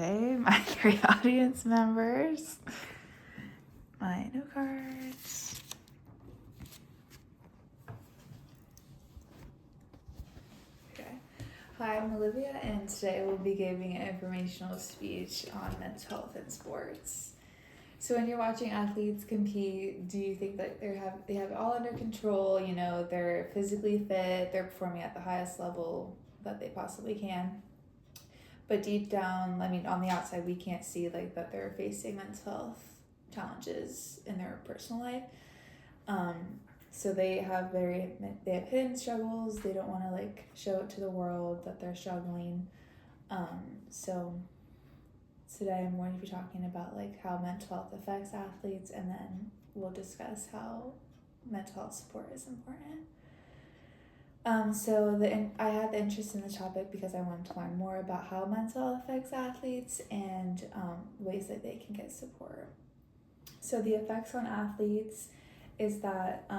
Okay, my 3 audience members, my note cards. Okay. Hi, I'm Olivia, and today we'll be giving an informational speech on mental health in sports. So when you're watching athletes compete, do you think that they have it all under control? You know, they're physically fit, they're performing at the highest level that they possibly can. But deep down, I mean, on the outside, we can't see like that they're facing mental health challenges in their personal life. So they have hidden struggles. They don't want to like show it to the world that they're struggling. So today I'm going to be talking about like how mental health affects athletes, and then we'll discuss how mental health support is important. I had the interest in the topic because I wanted to learn more about how mental health affects athletes and ways that they can get support. So the effects on athletes is that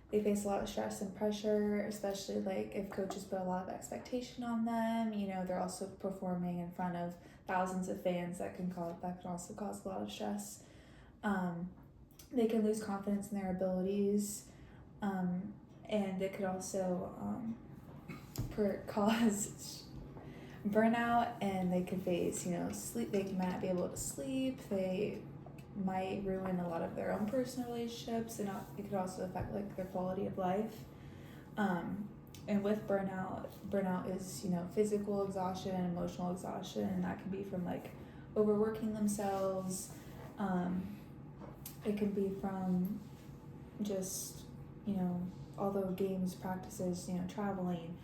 they face a lot of stress and pressure, especially like if coaches put a lot of expectation on them. You know, they're also performing in front of thousands of fans that can also cause a lot of stress. They can lose confidence in their abilities. And it could also cause burnout, and they could face, sleep. They might not be able to sleep. They might ruin a lot of their own personal relationships, and it could also affect like their quality of life. And with burnout is physical exhaustion, emotional exhaustion, and that can be from like overworking themselves. It can be from just although games, practices, traveling,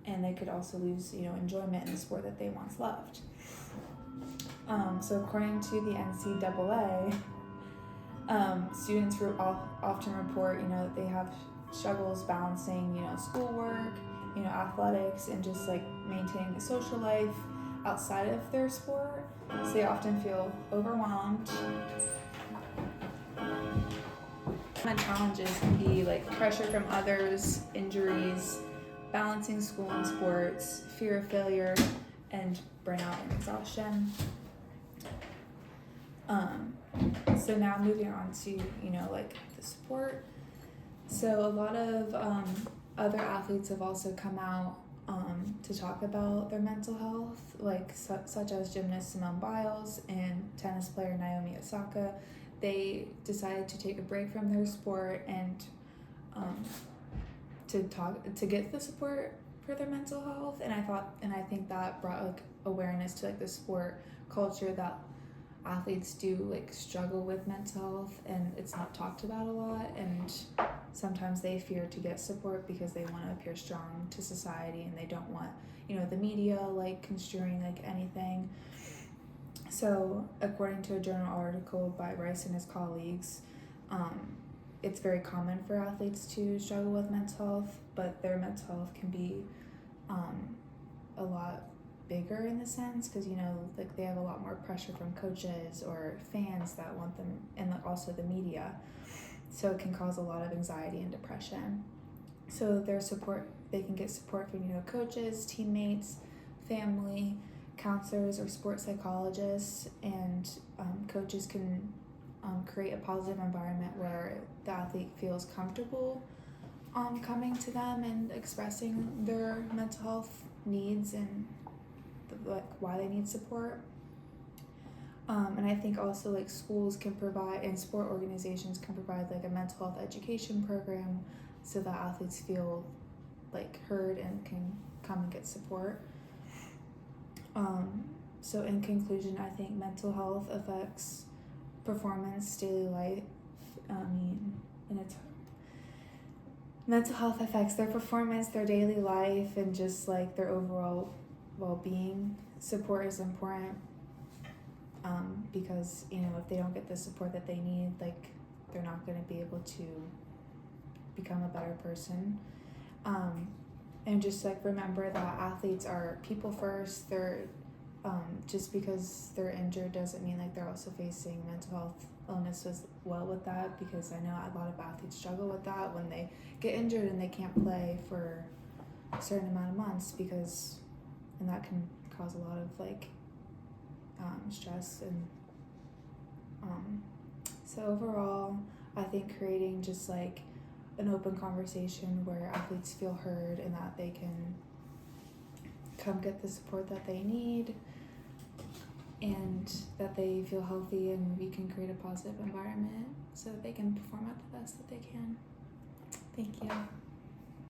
and they could also lose, enjoyment in the sport that they once loved. So according to the NCAA, students often report, that they have struggles balancing, schoolwork, athletics, and just like maintaining a social life outside of their sport. So they often feel overwhelmed. Common challenges can be like pressure from others, injuries, balancing school and sports, fear of failure, and burnout and exhaustion. So now moving on to like the sport. So a lot of other athletes have also come out to talk about their mental health, like such as gymnast Simone Biles and tennis player Naomi Osaka. They decided to take a break from their sport and to get the support for their mental health. And I think that brought like awareness to like the sport culture that athletes do like struggle with mental health, and it's not talked about a lot, and sometimes they fear to get support because they want to appear strong to society, and they don't want the media like construing like anything. So according to a journal article by Rice and his colleagues, it's very common for athletes to struggle with mental health, but their mental health can be a lot bigger in the sense because like they have a lot more pressure from coaches or fans that want them, and also the media, so it can cause a lot of anxiety and depression. So they can get support from coaches, teammates, family, counselors, or sports psychologists, and coaches can create a positive environment where the athlete feels comfortable coming to them and expressing their mental health needs and why they need support. And I think also like schools can provide, and sport organizations can provide like a mental health education program so that athletes feel like heard and can come and get support. So in conclusion, I think mental health affects performance, daily life. Mental health affects their performance, their daily life, and just like their overall well-being. Support is important because if they don't get the support that they need, like they're not going to be able to become a better person. And just like remember that athletes are people first. They're just because they're injured doesn't mean like they're also facing mental health illness as well with that, because I know a lot of athletes struggle with that when they get injured and they can't play for a certain amount of months, and that can cause a lot of like stress. And so overall, I think creating just like an open conversation where athletes feel heard and that they can come get the support that they need and that they feel healthy, and we can create a positive environment so that they can perform at the best that they can. Thank you.